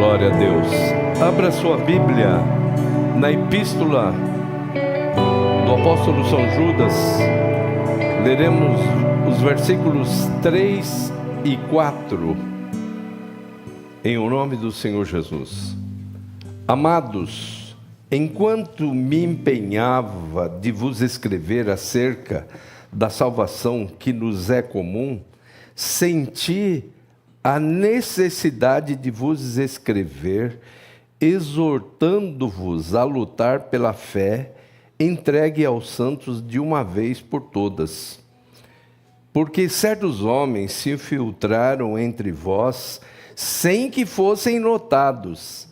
Glória a Deus. Abra sua Bíblia na Epístola do Apóstolo São Judas. Leremos os versículos 3 e 4. Em o nome do Senhor Jesus. Amados, enquanto me empenhava de vos escrever acerca da salvação que nos é comum, senti a necessidade de vos escrever, exortando-vos a lutar pela fé, entregue aos santos de uma vez por todas. Porque certos homens se infiltraram entre vós, sem que fossem notados,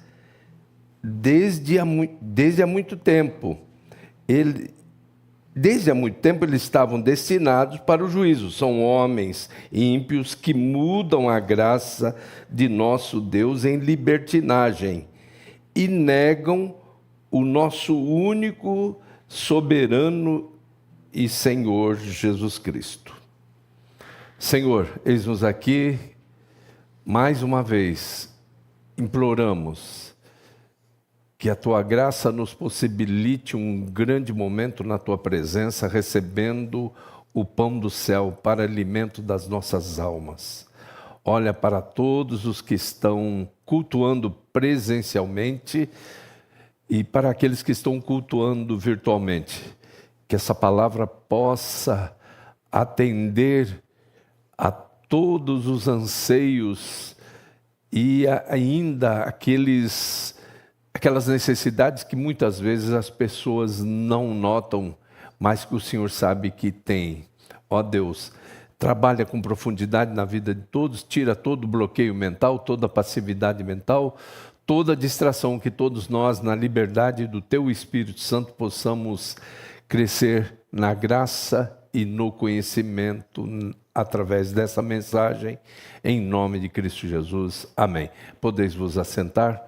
desde há muito tempo. Desde há muito tempo eles estavam destinados para o juízo. São homens ímpios que mudam a graça de nosso Deus em libertinagem e negam o nosso único, soberano e Senhor Jesus Cristo. Senhor, eis-nos aqui, mais uma vez, imploramos que a Tua graça nos possibilite um grande momento na Tua presença, recebendo o pão do céu para alimento das nossas almas. Olha para todos os que estão cultuando presencialmente e para aqueles que estão cultuando virtualmente. Que essa palavra possa atender a todos os anseios e ainda aquelas necessidades que muitas vezes as pessoas não notam, mas que o Senhor sabe que tem. Ó Deus, trabalha com profundidade na vida de todos, tira todo o bloqueio mental, toda a passividade mental, toda a distração, que todos nós, na liberdade do Teu Espírito Santo, possamos crescer na graça e no conhecimento através dessa mensagem, em nome de Cristo Jesus. Amém. Podeis vos assentar.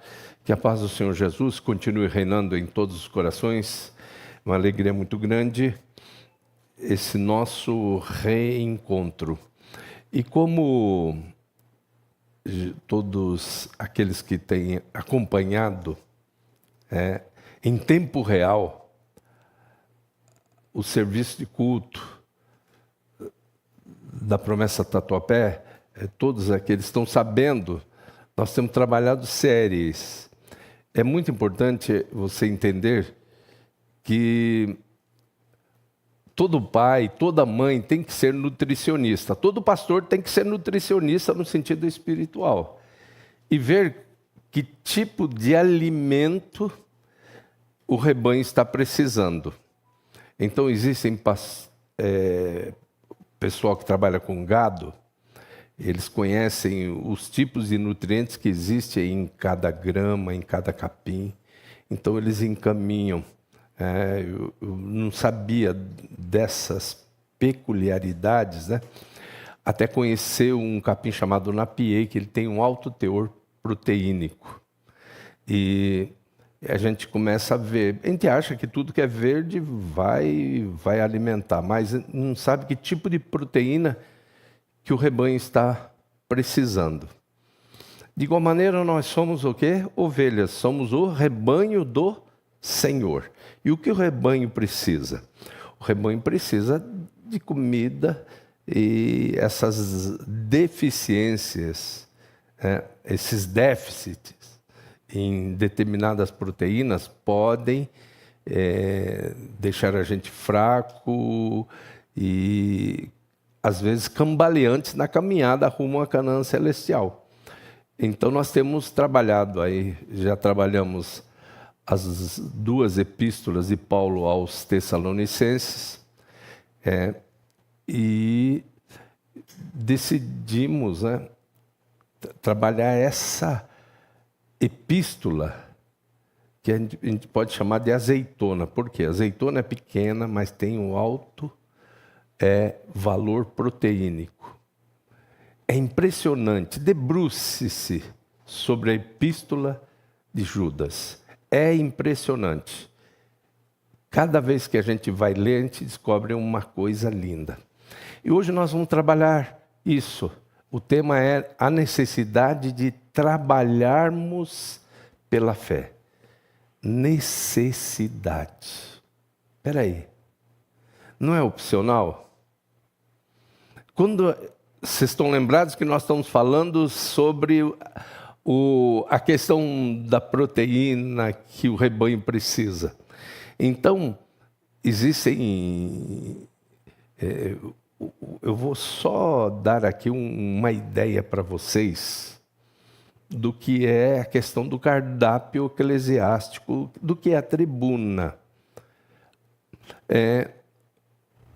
Que a paz do Senhor Jesus continue reinando em todos os corações. Uma alegria muito grande esse nosso reencontro. E como todos aqueles que têm acompanhado em tempo real o serviço de culto da Promessa Tatuapé, todos aqueles estão sabendo, nós temos trabalhado séries. É muito importante você entender que todo pai, toda mãe tem que ser nutricionista. Todo pastor tem que ser nutricionista no sentido espiritual. E ver que tipo de alimento o rebanho está precisando. Então, existem pessoal que trabalha com gado. Eles conhecem os tipos de nutrientes que existem em cada grama, em cada capim. Então, eles encaminham. Eu não sabia dessas peculiaridades, né? Até conhecer um capim chamado napier, que ele tem um alto teor proteínico. E a gente começa a ver. A gente acha que tudo que é verde vai alimentar, mas não sabe que tipo de proteína que o rebanho está precisando. De igual maneira, nós somos o quê? Ovelhas, somos o rebanho do Senhor. E o que o rebanho precisa? O rebanho precisa de comida e essas deficiências, esses déficits em determinadas proteínas podem deixar a gente fraco e às vezes cambaleantes na caminhada rumo à Canaã celestial. Então nós temos trabalhado aí, já trabalhamos as duas epístolas de Paulo aos Tessalonicenses, e decidimos trabalhar essa epístola, que a gente pode chamar de azeitona. Por quê? A azeitona é pequena, mas tem um alto valor proteínico. É impressionante. Debruce-se sobre a epístola de Judas. É impressionante. Cada vez que a gente vai ler, a gente descobre uma coisa linda. E hoje nós vamos trabalhar isso. O tema é a necessidade de trabalharmos pela fé. Necessidade. Espera aí. Não é opcional? Quando vocês estão lembrados que nós estamos falando sobre a questão da proteína que o rebanho precisa. Então, existem... eu vou só dar aqui uma ideia para vocês do que é a questão do cardápio eclesiástico, do que é a tribuna.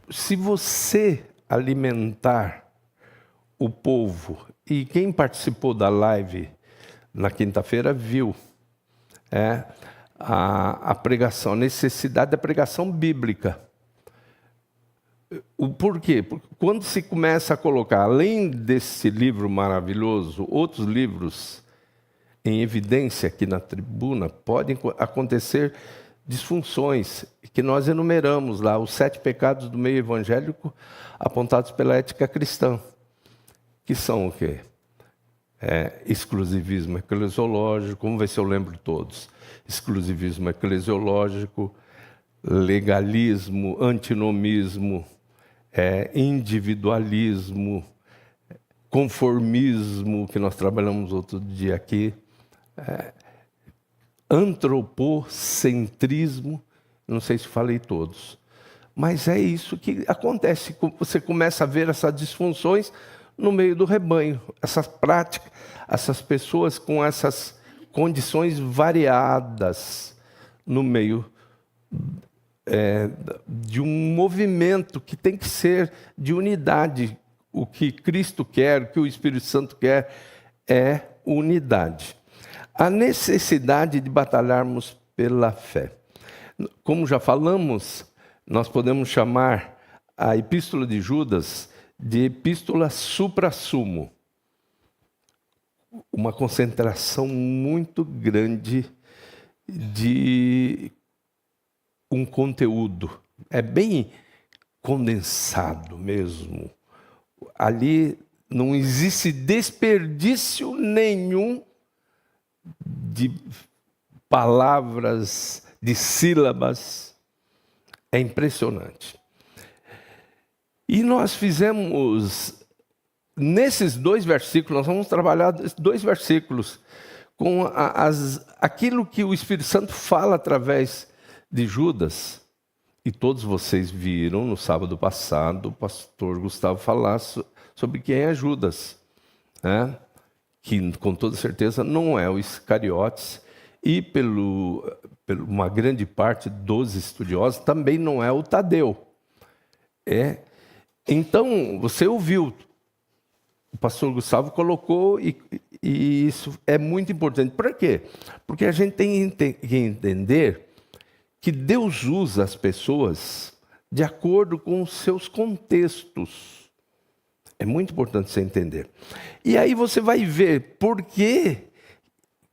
Se você alimentar o povo, e quem participou da live na quinta-feira viu a pregação, a necessidade da pregação bíblica. O porquê? Porque quando se começa a colocar, além desse livro maravilhoso, outros livros em evidência aqui na tribuna, podem acontecer disfunções que nós enumeramos lá, os 7 pecados do meio evangélico apontados pela ética cristã, que são o quê? Exclusivismo eclesiológico, vamos ver se eu lembro todos. Exclusivismo eclesiológico, legalismo, antinomismo, individualismo, conformismo, que nós trabalhamos outro dia aqui, antropocentrismo, não sei se falei todos, mas é isso que acontece, você começa a ver essas disfunções no meio do rebanho, essas práticas, essas pessoas com essas condições variadas no meio de um movimento que tem que ser de unidade. O que Cristo quer, o que o Espírito Santo quer é unidade. A necessidade de batalharmos pela fé. Como já falamos, nós podemos chamar a Epístola de Judas de Epístola supra-sumo. Uma concentração muito grande de um conteúdo. É bem condensado mesmo. Ali não existe desperdício nenhum de palavras, de sílabas. É impressionante. E nós fizemos, nesses 2 versículos, nós vamos trabalhar 2 versículos, com aquilo que o Espírito Santo fala através de Judas. E todos vocês viram no sábado passado o pastor Gustavo falar sobre quem é Judas, que com toda certeza não é o Iscariotes, e pelo uma grande parte dos estudiosos também não é o Tadeu. Então, você ouviu, o pastor Gustavo colocou, e isso é muito importante. Por quê? Porque a gente tem que entender que Deus usa as pessoas de acordo com os seus contextos. É muito importante você entender. E aí você vai ver por que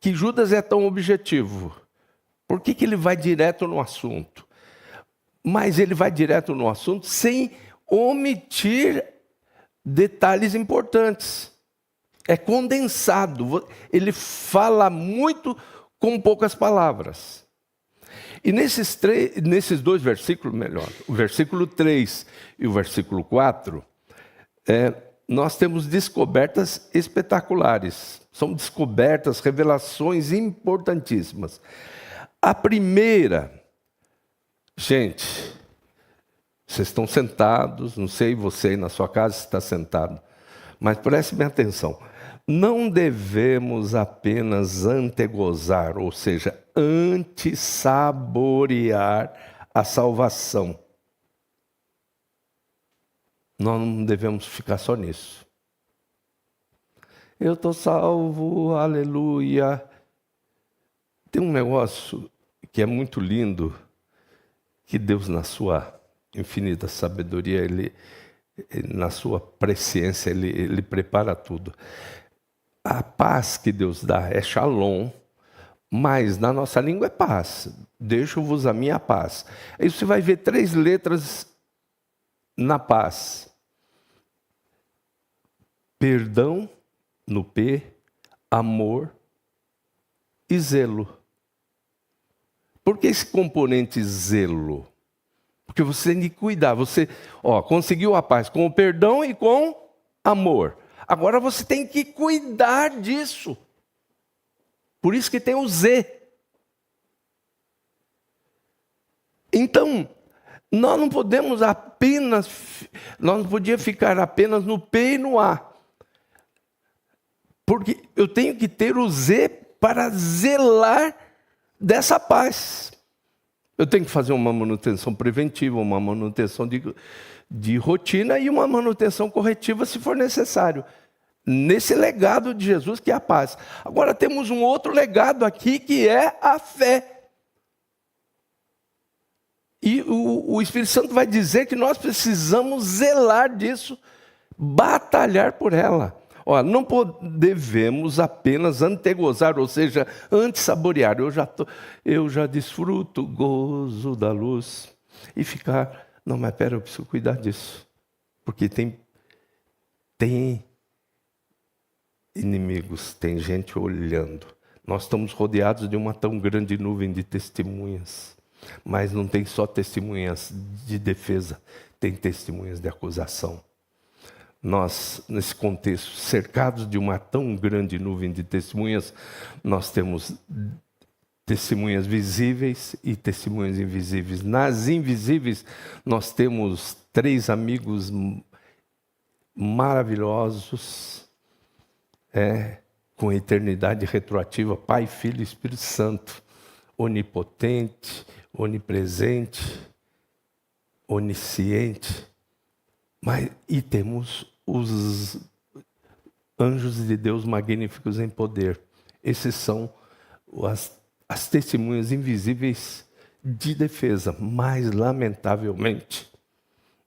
Judas é tão objetivo. Por que ele vai direto no assunto? Mas ele vai direto no assunto sem omitir detalhes importantes. É condensado. Ele fala muito com poucas palavras. E nesses 2 versículos, o versículo 3 e o versículo 4, nós temos descobertas espetaculares. São descobertas, revelações importantíssimas. A primeira, gente, vocês estão sentados, não sei você aí na sua casa se está sentado, mas prestem atenção. Não devemos apenas antegozar, ou seja, antissaborear a salvação. Nós não devemos ficar só nisso. Eu estou salvo, aleluia. Tem um negócio que é muito lindo, que Deus, na sua infinita sabedoria, na sua presciência, ele prepara tudo. A paz que Deus dá é shalom, mas na nossa língua é paz. Deixo-vos a minha paz. Aí você vai ver 3 letras na paz. Perdão no P, amor e zelo. Por que esse componente zelo? Porque você tem que cuidar. Você conseguiu a paz com o perdão e com amor. Agora você tem que cuidar disso. Por isso que tem o Z. Então, nós não podemos nós não podíamos ficar apenas no P e no A. Porque eu tenho que ter o Z para zelar dessa paz. Eu tenho que fazer uma manutenção preventiva, uma manutenção de rotina e uma manutenção corretiva se for necessário. Nesse legado de Jesus que é a paz. Agora temos um outro legado aqui que é a fé. E o Espírito Santo vai dizer que nós precisamos zelar disso, batalhar por ela. Não devemos apenas antegozar, ou seja, antes saborear. Eu já desfruto o gozo da luz. E ficar, não, mas pera, eu preciso cuidar disso. Porque tem inimigos, tem gente olhando. Nós estamos rodeados de uma tão grande nuvem de testemunhas. Mas não tem só testemunhas de defesa, tem testemunhas de acusação. Nós, nesse contexto, cercados de uma tão grande nuvem de testemunhas, nós temos testemunhas visíveis e testemunhas invisíveis. Nas invisíveis, nós temos 3 amigos maravilhosos, com eternidade retroativa, Pai, Filho e Espírito Santo, onipotente, onipresente, onisciente. E temos os anjos de Deus magníficos em poder. Esses são as testemunhas invisíveis de defesa. Mas, lamentavelmente,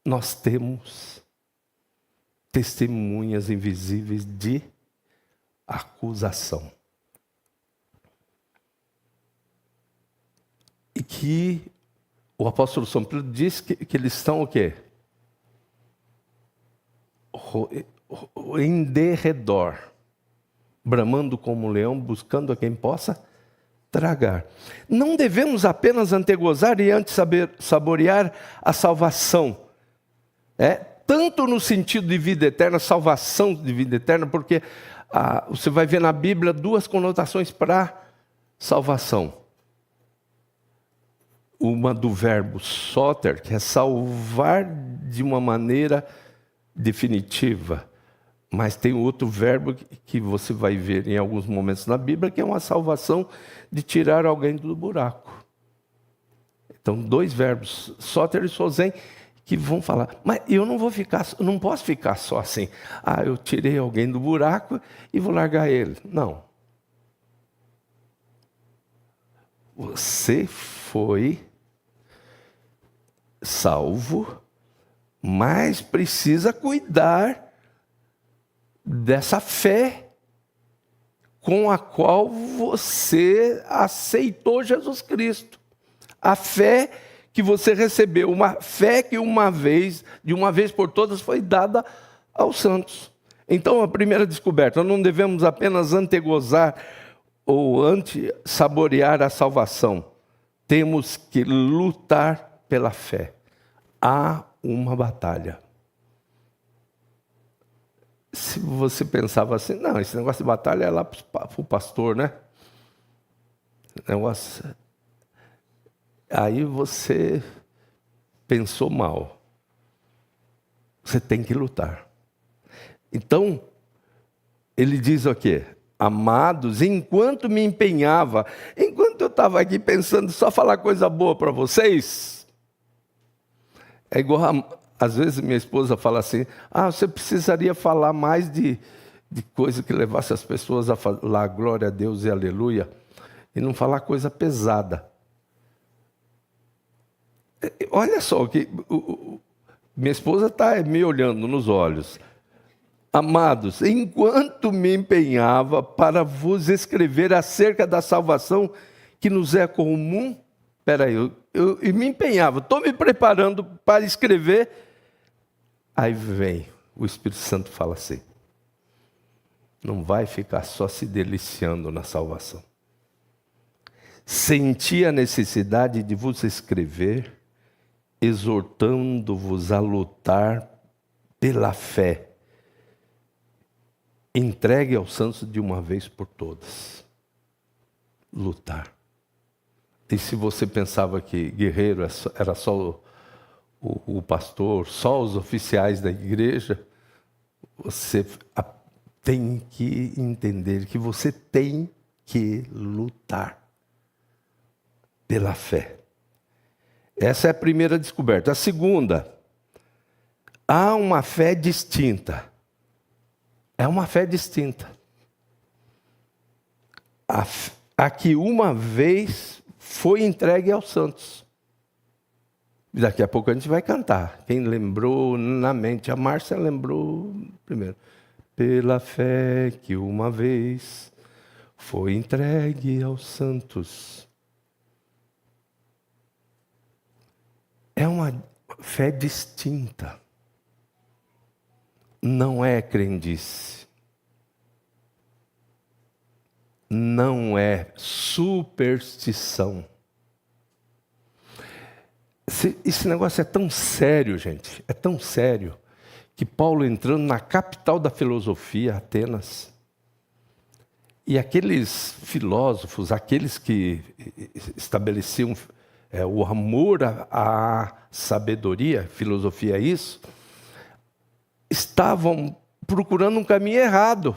nós temos testemunhas invisíveis de acusação. E que o apóstolo São Pedro diz que eles estão o quê? Em derredor, bramando como um leão, buscando a quem possa tragar. Não devemos apenas antegozar e antes saborear a salvação, tanto no sentido de vida eterna, salvação de vida eterna, porque você vai ver na Bíblia 2 conotações para salvação. Uma do verbo soter, que é salvar de uma maneira definitiva. Mas tem outro verbo que você vai ver em alguns momentos na Bíblia, que é uma salvação de tirar alguém do buraco. Então, 2 verbos, soter e sozen, que vão falar, mas eu não posso ficar só assim. Eu tirei alguém do buraco e vou largar ele. Não. Você foi salvo, mas precisa cuidar dessa fé com a qual você aceitou Jesus Cristo. A fé que você recebeu, uma fé que de uma vez por todas, foi dada aos santos. Então, a primeira descoberta, não devemos apenas antegozar ou saborear a salvação. Temos que lutar pela fé. Há uma batalha. Se você pensava assim, não, esse negócio de batalha é lá para o pastor, né? Aí você pensou mal. Você tem que lutar. Então, ele diz o quê? Amados, enquanto me empenhava, enquanto eu estava aqui pensando só falar coisa boa para vocês, é igual, às vezes minha esposa fala assim, você precisaria falar mais de coisa que levasse as pessoas a falar glória a Deus e aleluia, e não falar coisa pesada. Olha só, minha esposa está me olhando nos olhos. Amados, enquanto me empenhava para vos escrever acerca da salvação que nos é comum, eu me empenhava, estou me preparando para escrever, aí vem, o Espírito Santo fala assim, não vai ficar só se deliciando na salvação. Senti a necessidade de vos escrever, exortando-vos a lutar pela fé, entregue aos santos de uma vez por todas. Lutar. E se você pensava que guerreiro era só o pastor, só os oficiais da igreja, você tem que entender que você tem que lutar pela fé. Essa é a primeira descoberta. A segunda, há uma fé distinta. É uma fé distinta. A que uma vez foi entregue aos santos. Daqui a pouco a gente vai cantar. Quem lembrou na mente? A Márcia lembrou primeiro. Pela fé que uma vez foi entregue aos santos. É uma fé distinta. Não é crendice. Não é superstição. Esse negócio é tão sério, gente. É tão sério que Paulo, entrando na capital da filosofia, Atenas, e aqueles filósofos, aqueles que estabeleciam o amor à sabedoria, filosofia é isso, estavam procurando um caminho errado.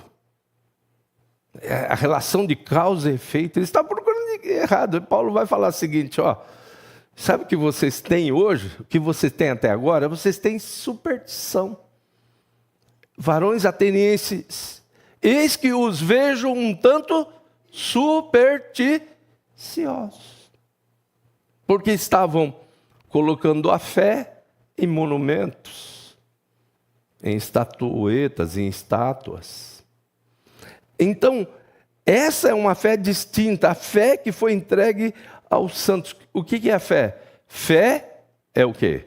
A relação de causa e efeito, eles estavam procurando errado. E Paulo vai falar o seguinte, sabe o que vocês têm hoje? O que vocês têm até agora? Vocês têm superstição. Varões atenienses, eis que os vejo um tanto supersticiosos. Porque estavam colocando a fé em monumentos, em estatuetas, em estátuas. Então, essa é uma fé distinta, a fé que foi entregue aos santos. O que é a fé? Fé é o quê?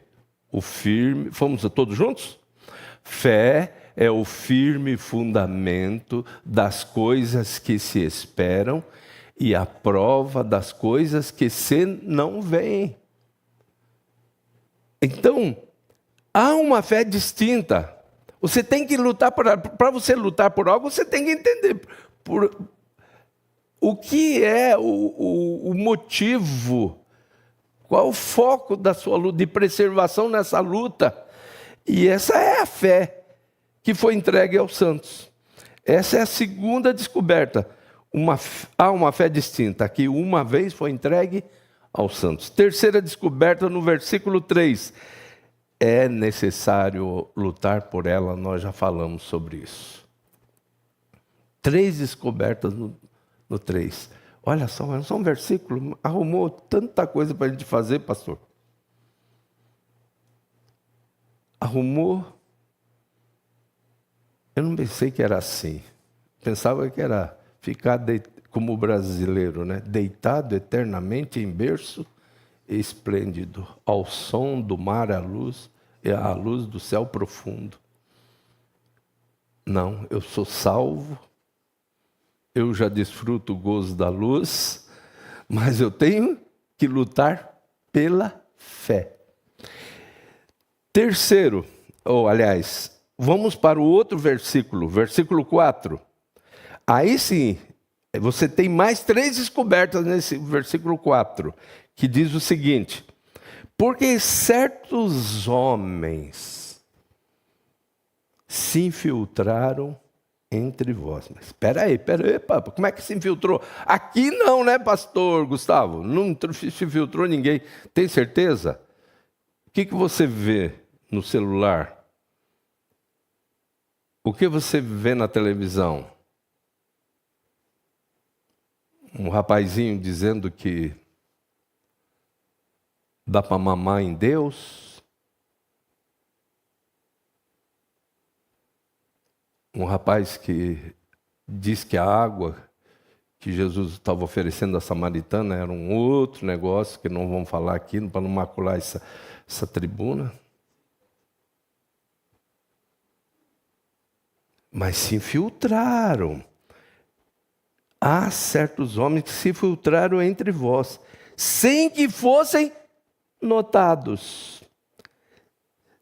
O firme, fomos todos juntos? Fé é o firme fundamento das coisas que se esperam e a prova das coisas que se não veem. Então, há uma fé distinta. Você tem que lutar para você lutar por algo, você tem que entender o que é o motivo, qual o foco da sua luta, de preservação nessa luta. E essa é a fé que foi entregue aos santos. Essa é a segunda descoberta. Há uma fé distinta, que uma vez foi entregue aos santos. Terceira descoberta no versículo 3. É necessário lutar por ela, nós já falamos sobre isso. 3 descobertas no 3. Olha só, é só um versículo, arrumou tanta coisa para a gente fazer, pastor. Arrumou. Eu não pensei que era assim. Pensava que era ficar como o brasileiro, né? Deitado eternamente em berço esplêndido, ao som do mar, à luz do céu profundo. Não, eu sou salvo, eu já desfruto o gozo da luz, mas eu tenho que lutar pela fé. Terceiro, vamos para o outro versículo, versículo 4. Aí sim, você tem mais 3 descobertas nesse versículo 4, que diz o seguinte: porque certos homens se infiltraram entre vós. Mas espera aí, papo, como é que se infiltrou? Aqui não, né, pastor Gustavo? Não se infiltrou ninguém. Tem certeza? O que você vê no celular? O que você vê na televisão? Um rapazinho dizendo que dá para mamar em Deus. Um rapaz que diz que a água que Jesus estava oferecendo à samaritana era um outro negócio, que não vamos falar aqui, para não macular essa tribuna. mas se infiltraram. Há certos homens que se infiltraram entre vós, sem que fossem notados.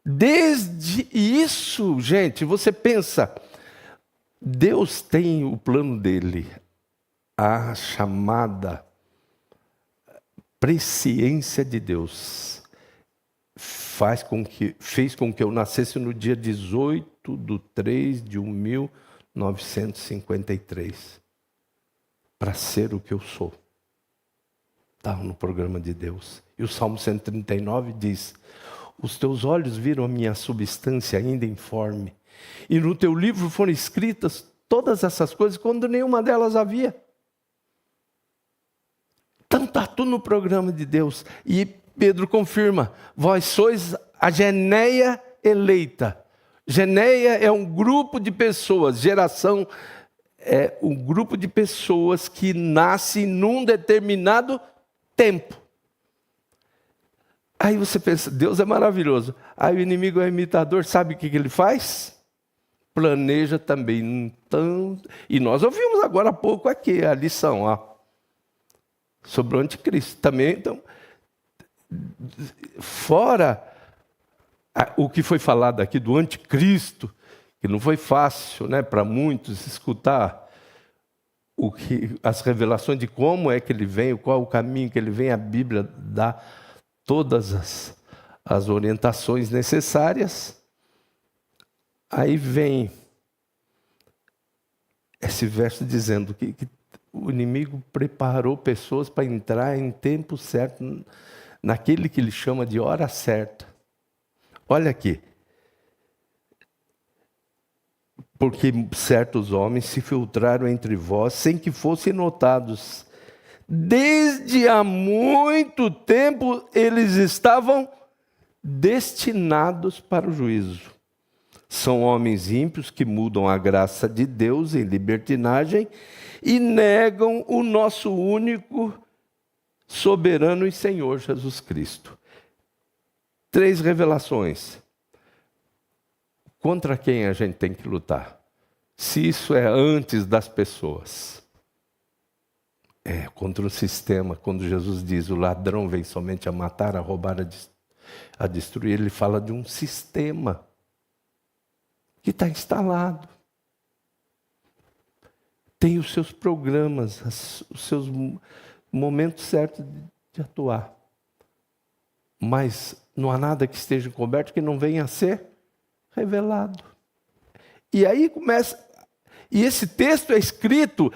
Desde isso, gente, você pensa, Deus tem o plano dele, a chamada presciência de Deus. Fez com que eu nascesse no dia 18/3/1953, para ser o que eu sou. Está no programa de Deus. E o Salmo 139 diz: os teus olhos viram a minha substância ainda informe, e no teu livro foram escritas todas essas coisas, quando nenhuma delas havia. Então está tudo no programa de Deus. E Pedro confirma: vós sois a geneia eleita. Geneia é um grupo de pessoas, geração é um grupo de pessoas que nasce num determinado tempo. Aí você pensa, Deus é maravilhoso. Aí o inimigo é imitador, sabe o que ele faz? Planeja também. Então, e nós ouvimos agora há pouco aqui a lição, sobre o anticristo. Também, então, fora o que foi falado aqui do anticristo, que não foi fácil, né, para muitos escutar as revelações de como é que ele vem, qual o caminho que ele vem, a Bíblia dá todas as orientações necessárias. Aí vem esse verso dizendo que o inimigo preparou pessoas para entrar em tempo certo, naquele que ele chama de hora certa. Olha aqui. Porque certos homens se filtraram entre vós sem que fossem notados. Desde há muito tempo eles estavam destinados para o juízo. São homens ímpios que mudam a graça de Deus em libertinagem e negam o nosso único soberano e Senhor Jesus Cristo. 3 revelações. Contra quem a gente tem que lutar? Se isso é antes das pessoas. É contra o sistema. Quando Jesus diz, o ladrão vem somente a matar, a roubar, a destruir, ele fala de um sistema que está instalado. Tem os seus programas, os seus momentos certos de atuar. Mas não há nada que esteja encoberto que não venha a ser revelado. E aí começa... E esse texto é escrito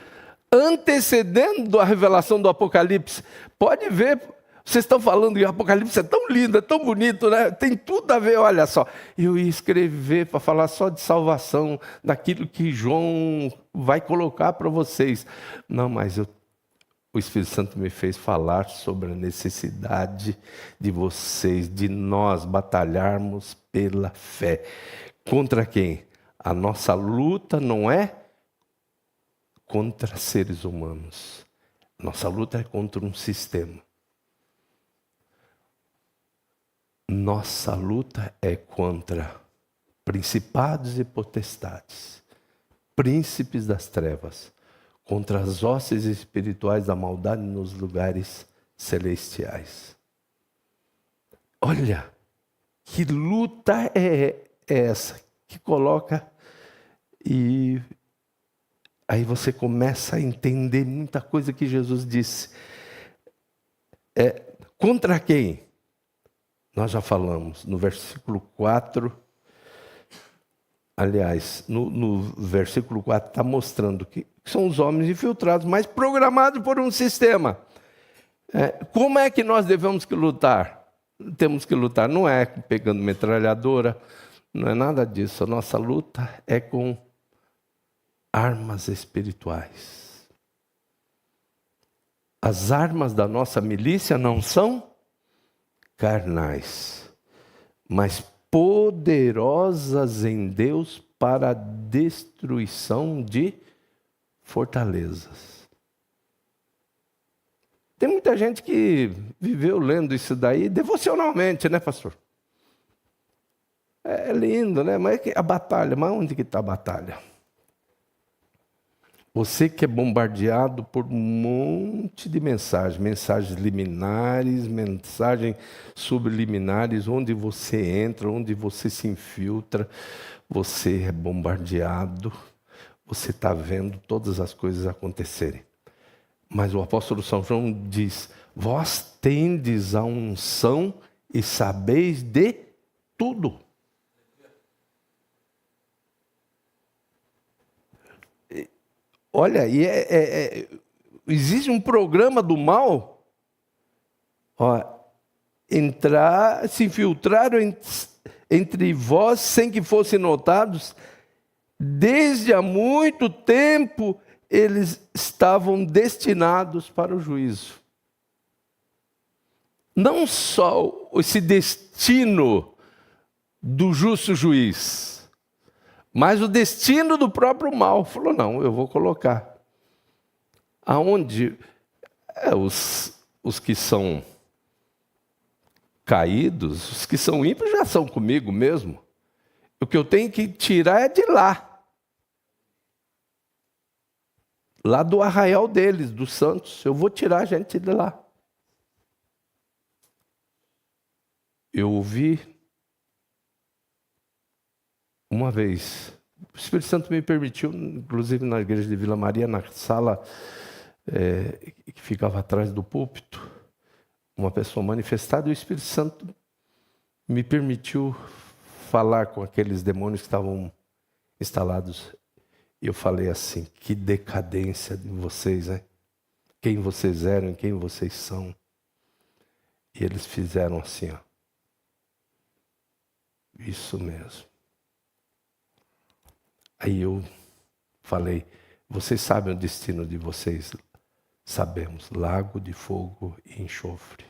antecedendo a revelação do Apocalipse. Pode ver, vocês estão falando que o Apocalipse é tão lindo, é tão bonito, né? Tem tudo a ver, olha só. Eu ia escrever para falar só de salvação, daquilo que João vai colocar para vocês. Não, mas o Espírito Santo me fez falar sobre a necessidade de vocês, de nós batalharmos pela fé. Contra quem? A nossa luta não é contra seres humanos. Nossa luta é contra um sistema. Nossa luta é contra principados e potestades, príncipes das trevas, contra as hostes espirituais da maldade nos lugares celestiais. Olha, que luta é essa que coloca, e aí você começa a entender muita coisa que Jesus disse. Contra quem? Nós já falamos no versículo 4. Aliás, no versículo 4 está mostrando que são os homens infiltrados, mas programados por um sistema. Como é que nós devemos que lutar? Temos que lutar, não é pegando metralhadora, não é nada disso. A nossa luta é com armas espirituais. As armas da nossa milícia não são carnais, mas poderosas em Deus para a destruição de fortalezas. Tem muita gente que viveu lendo isso daí devocionalmente, né, pastor? É lindo, né? Mas a batalha, mas onde que está a batalha? Você que é bombardeado por um monte de mensagens, mensagens liminares, mensagens subliminares, onde você entra, onde você se infiltra, você é bombardeado, você está vendo todas as coisas acontecerem. Mas o apóstolo São João diz: vós tendes a unção e sabeis de tudo. Olha, existe um programa do mal, ó, entrar, se infiltraram entre vós sem que fossem notados. Desde há muito tempo eles estavam destinados para o juízo. Não só esse destino do justo juiz, mas o destino do próprio mal. Falou, não, eu vou colocar. Aonde os que são caídos, os que são ímpios já são comigo mesmo. O que eu tenho que tirar é de lá. Lá do arraial deles, dos santos. Eu vou tirar a gente de lá. Eu ouvi uma vez, o Espírito Santo me permitiu, inclusive na igreja de Vila Maria, na sala que ficava atrás do púlpito, uma pessoa manifestada, e o Espírito Santo me permitiu falar com aqueles demônios que estavam instalados. E eu falei assim: que decadência de vocês, né? Quem vocês eram e quem vocês são. E eles fizeram assim, ó. Isso mesmo. Aí eu falei: vocês sabem o destino de vocês? Sabemos, lago de fogo e enxofre.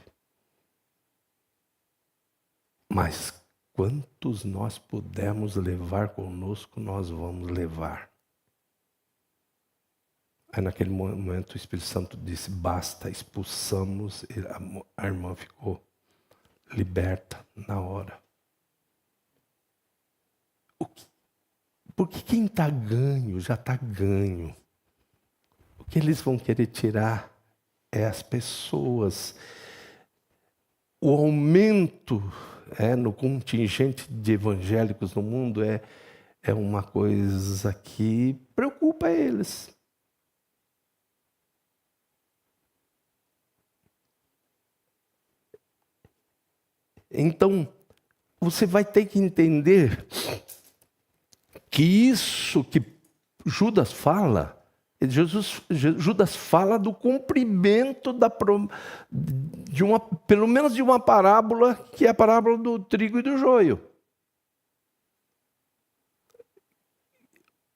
Mas quantos nós pudermos levar conosco, nós vamos levar. Aí naquele momento o Espírito Santo disse: basta, expulsamos. A irmã ficou liberta na hora. Porque quem está ganho, já está ganho. O que eles vão querer tirar é as pessoas. O aumento no contingente de evangélicos no mundo é uma coisa que preocupa eles. Então, você vai ter que entender que isso que Judas fala, Judas fala do cumprimento pelo menos de uma parábola, que é a parábola do trigo e do joio.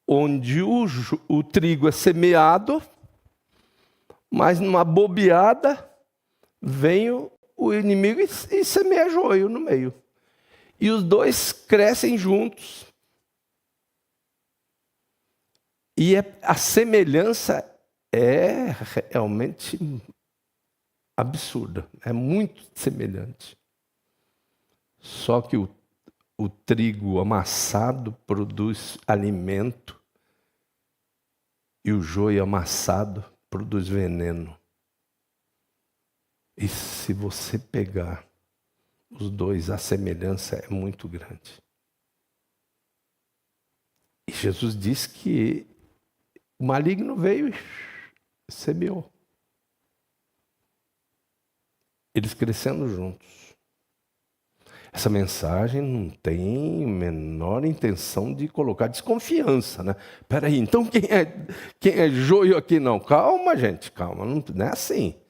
Onde o trigo é semeado, mas numa bobeada vem o inimigo e semeia joio no meio. E os dois crescem juntos. E a semelhança é realmente absurda, é muito semelhante. Só que o trigo amassado produz alimento e o joio amassado produz veneno. E se você pegar os dois, a semelhança é muito grande. E Jesus diz que o maligno veio e semeou. Eles crescendo juntos. Essa mensagem não tem a menor intenção de colocar desconfiança, né? Peraí, então quem é joio aqui? Não, calma, gente, calma, não é assim.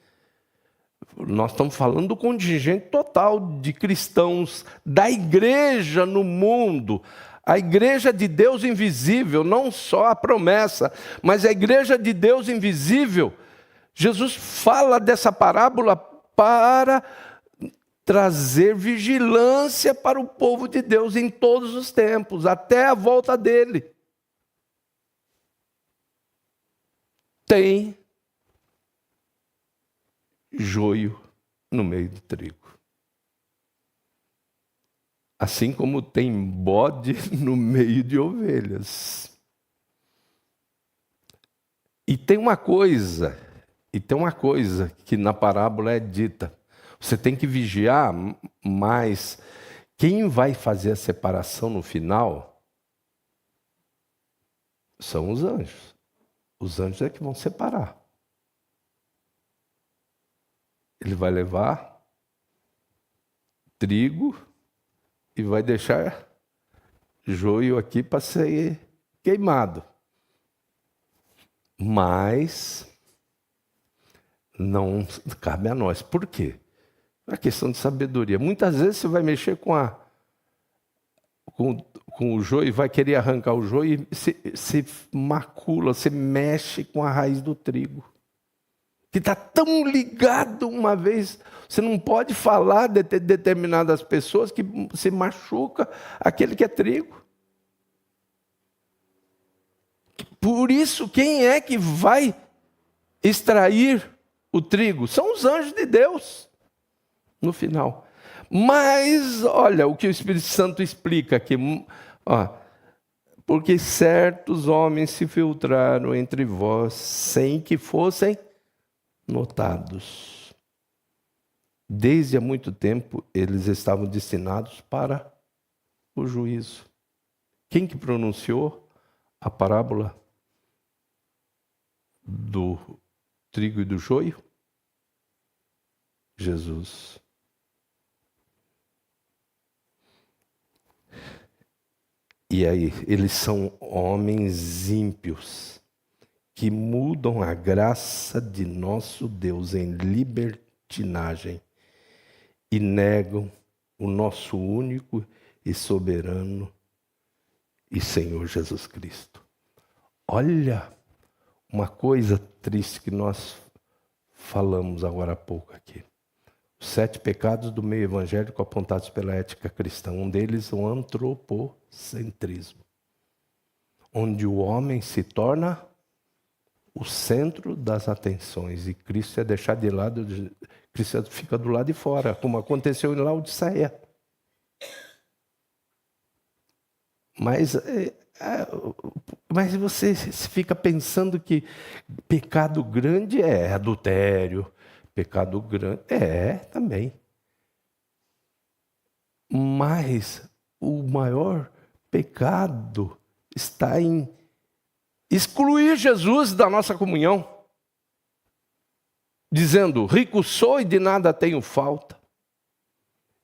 Nós estamos falando do contingente total de cristãos, da igreja no mundo. A igreja de Deus invisível, não só a promessa, mas a igreja de Deus invisível. Jesus fala dessa parábola para trazer vigilância para o povo de Deus em todos os tempos, até a volta dele. Tem joio no meio do trigo. Assim como tem bode no meio de ovelhas. E tem uma coisa que na parábola é dita. Você tem que vigiar, mas quem vai fazer a separação no final são os anjos. Os anjos é que vão separar. Ele vai levar trigo e vai deixar joio aqui para ser queimado. Mas não cabe a nós. Por quê? É uma questão de sabedoria. Muitas vezes você vai mexer com o joio e vai querer arrancar o joio e se macula, você mexe com a raiz do trigo. Que está tão ligado uma vez. Você não pode falar de determinadas pessoas que se machuca aquele que é trigo. Por isso, quem é que vai extrair o trigo? São os anjos de Deus, no final. Mas, olha, o que o Espírito Santo explica aqui. Porque certos homens se filtraram entre vós, sem que fossem notados. Desde há muito tempo, eles estavam destinados para o juízo. Quem que pronunciou a parábola do trigo e do joio? Jesus. E aí, eles são homens ímpios que mudam a graça de nosso Deus em libertinagem e negam o nosso único e soberano e Senhor Jesus Cristo. Olha, uma coisa triste que nós falamos agora há pouco aqui. Os 7 pecados do meio evangélico apontados pela ética cristã. Um deles é o antropocentrismo, onde o homem se torna o centro das atenções e Cristo é deixado de lado, Cristo fica do lado de fora, como aconteceu em Laodiceia. Mas você fica pensando que pecado grande é adultério, pecado grande também. Mas o maior pecado está em excluir Jesus da nossa comunhão, dizendo, rico sou e de nada tenho falta.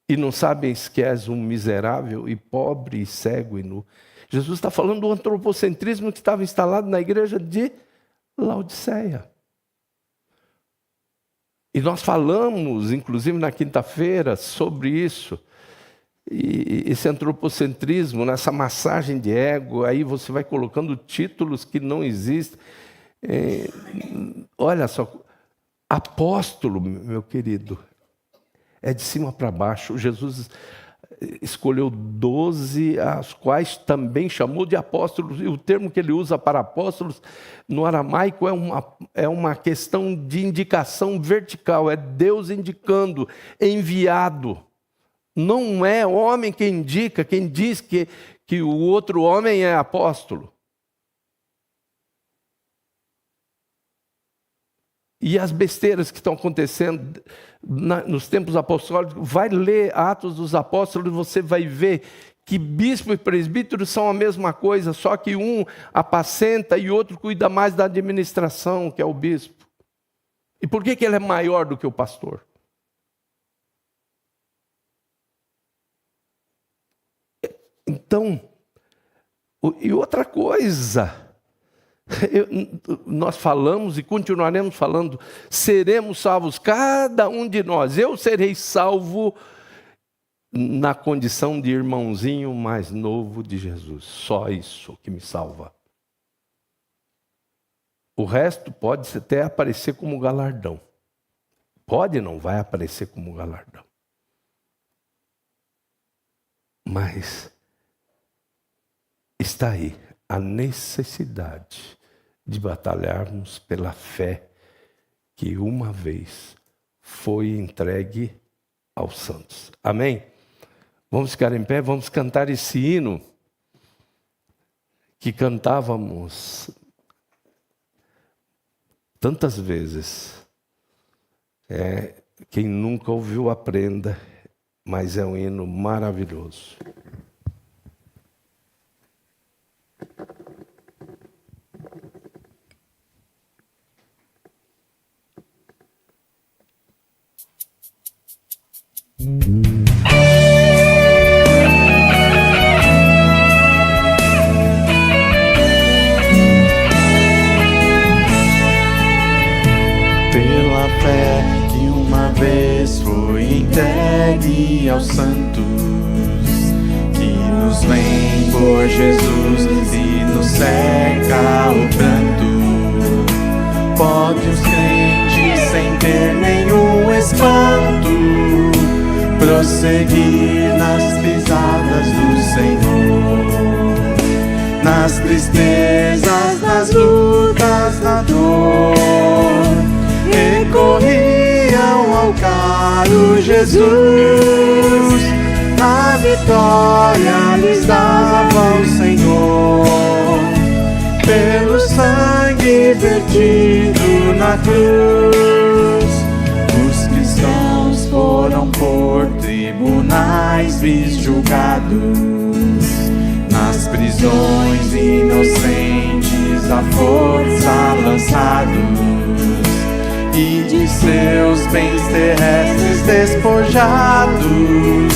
E não sabes que és um miserável e pobre e cego e nu. Jesus está falando do antropocentrismo que estava instalado na igreja de Laodiceia. E nós falamos, inclusive na quinta-feira, sobre isso. E esse antropocentrismo, nessa massagem de ego, aí você vai colocando títulos que não existem. Olha só, apóstolo, meu querido, é de cima para baixo. Jesus escolheu 12, as quais também chamou de apóstolos, e o termo que ele usa para apóstolos, no aramaico, é uma questão de indicação vertical, é Deus indicando, enviado. Não é homem quem indica, quem diz que o outro homem é apóstolo. E as besteiras que estão acontecendo nos tempos apostólicos, vai ler Atos dos Apóstolos, você vai ver que bispo e presbítero são a mesma coisa, só que um apacenta e outro cuida mais da administração, que é o bispo. E por que ele é maior do que o pastor? Então, e outra coisa, nós falamos e continuaremos falando, seremos salvos, cada um de nós. Eu serei salvo na condição de irmãozinho mais novo de Jesus. Só isso que me salva. O resto pode até aparecer como galardão. Pode, não vai aparecer como galardão. Mas está aí a necessidade de batalharmos pela fé que uma vez foi entregue aos santos. Amém? Vamos ficar em pé, vamos cantar esse hino que cantávamos tantas vezes. Quem nunca ouviu, aprenda, mas é um hino maravilhoso. Pela fé que uma vez foi entregue aos santos, que nos vem por Jesus e nos seca o pranto. Pode os crentes sem ter nenhum espanto prosseguir nas pisadas do Senhor, nas tristezas, nas lutas, na dor, recorriam ao caro Jesus. A vitória lhes dava o Senhor, pelo sangue vertido na cruz. Os cristãos foram por tribunais vis julgados, nas prisões inocentes à força lançados, e de seus bens terrestres despojados,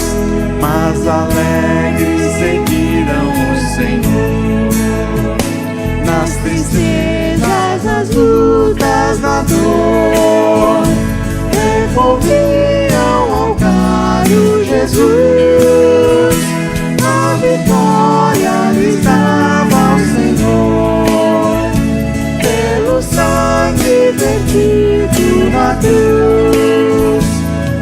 mas alegres seguiram o Senhor. Nas tristezas, nas lutas, na dor, recorriam ao caro Jesus. A vitória lhes dava o Senhor, pelo sangue vertido na cruz.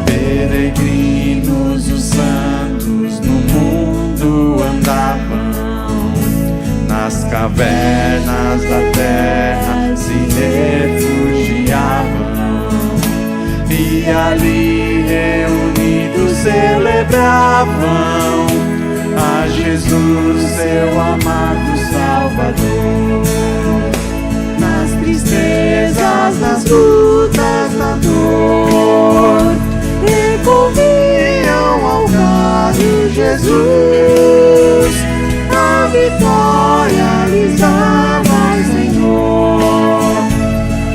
Peregrinos os santos no mundo andavam, nas cavernas da terra se refugiavam, e ali reunidos celebravam a Jesus, seu amado Salvador. Nas tristezas, nas lutas, na dor, recorriam ao caro Jesus. A vitória lhes dava o Senhor,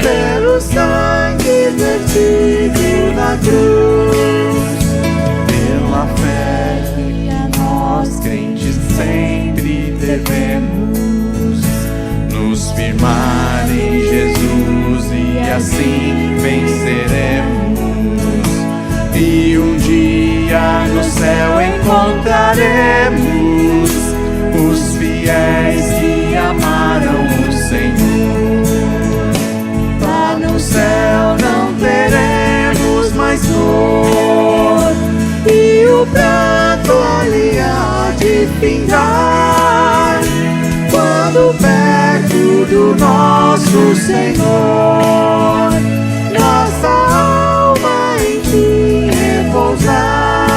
pelo sangue vertido na cruz. Pela fé que nós crentes sempre devemos nos firmar em Jesus, e assim venceremos, e um dia no céu encontraremos os fiéis que amaram o Senhor. Lá no céu não teremos mais dor, e o pranto ali há de findar, quando perto do nosso Senhor nossa alma enfim repousar.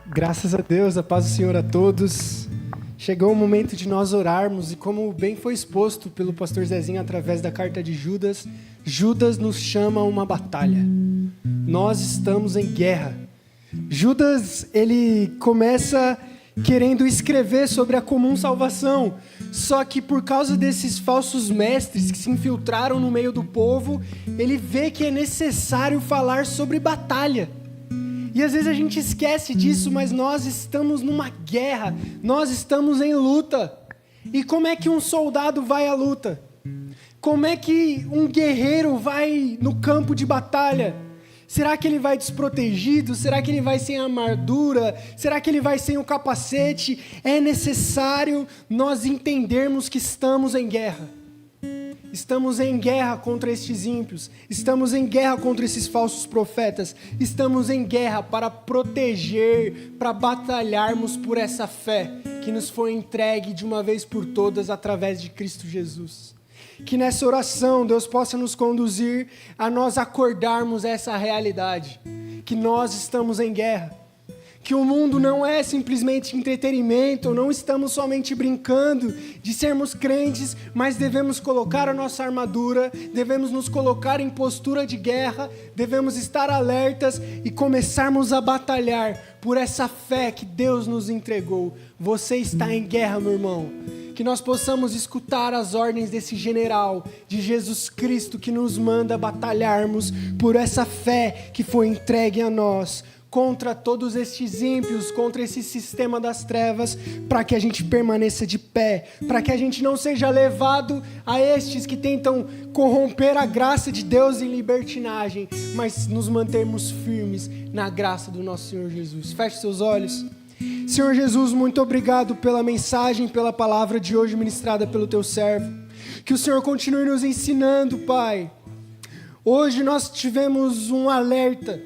Graças a Deus, a paz do Senhor a todos. Chegou o momento de nós orarmos, e como bem foi exposto pelo pastor Zezinho através da carta de Judas, Judas nos chama a uma batalha. Nós estamos em guerra. Judas, ele começa querendo escrever sobre a comum salvação, só que por causa desses falsos mestres que se infiltraram no meio do povo, ele vê que é necessário falar sobre batalha. E às vezes a gente esquece disso, mas nós estamos numa guerra, nós estamos em luta. E como é que um soldado vai à luta? Como é que um guerreiro vai no campo de batalha? Será que ele vai desprotegido? Será que ele vai sem a armadura? Será que ele vai sem o capacete? É necessário nós entendermos que estamos em guerra. Estamos em guerra contra estes ímpios, estamos em guerra contra esses falsos profetas, estamos em guerra para proteger, para batalharmos por essa fé que nos foi entregue de uma vez por todas através de Cristo Jesus. Que nessa oração Deus possa nos conduzir a nós acordarmos essa realidade, que nós estamos em guerra, que o mundo não é simplesmente entretenimento, não estamos somente brincando de sermos crentes, mas devemos colocar a nossa armadura, devemos nos colocar em postura de guerra, devemos estar alertas e começarmos a batalhar por essa fé que Deus nos entregou. Você está em guerra, meu irmão. Que nós possamos escutar as ordens desse general, de Jesus Cristo, que nos manda batalharmos por essa fé que foi entregue a nós, contra todos estes ímpios, contra esse sistema das trevas, para que a gente permaneça de pé, para que a gente não seja levado a estes que tentam corromper a graça de Deus em libertinagem, mas nos mantermos firmes na graça do nosso Senhor Jesus. Feche seus olhos. Senhor Jesus, muito obrigado pela mensagem, pela palavra de hoje ministrada pelo Teu servo. Que o Senhor continue nos ensinando, Pai. Hoje nós tivemos um alerta.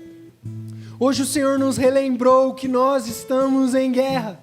Hoje o Senhor nos relembrou que nós estamos em guerra,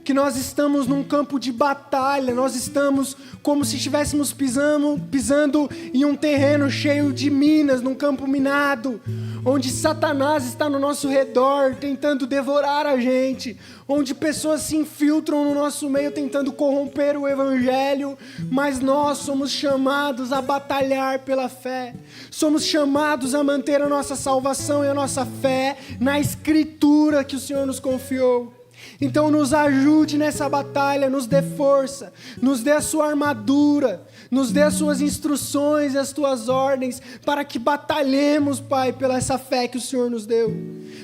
que nós estamos num campo de batalha, nós estamos como se estivéssemos pisando em um terreno cheio de minas, num campo minado, onde Satanás está no nosso redor tentando devorar a gente, onde pessoas se infiltram no nosso meio tentando corromper o Evangelho, mas nós somos chamados a batalhar pela fé, somos chamados a manter a nossa salvação e a nossa fé na Escritura que o Senhor nos confiou. Então nos ajude nessa batalha, nos dê força, nos dê a sua armadura, nos dê as suas instruções e as tuas ordens, para que batalhemos, Pai, pela essa fé que o Senhor nos deu.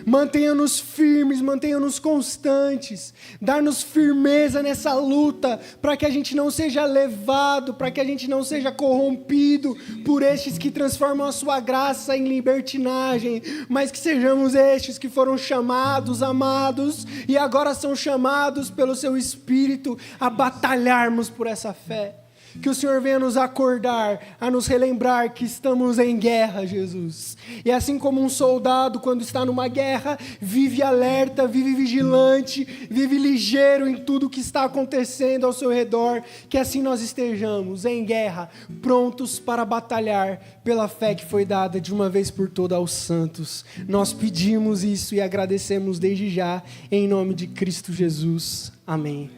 Mantenha-nos firmes, mantenha-nos constantes, dá-nos firmeza nessa luta, para que a gente não seja levado, para que a gente não seja corrompido por estes que transformam a sua graça em libertinagem, mas que sejamos estes que foram chamados, amados, e agora são chamados pelo seu Espírito a batalharmos por essa fé. Que o Senhor venha nos acordar, a nos relembrar que estamos em guerra, Jesus. E assim como um soldado, quando está numa guerra, vive alerta, vive vigilante, vive ligeiro em tudo que está acontecendo ao seu redor, que assim nós estejamos em guerra, prontos para batalhar pela fé que foi dada de uma vez por todas aos santos. Nós pedimos isso e agradecemos desde já, em nome de Cristo Jesus. Amém.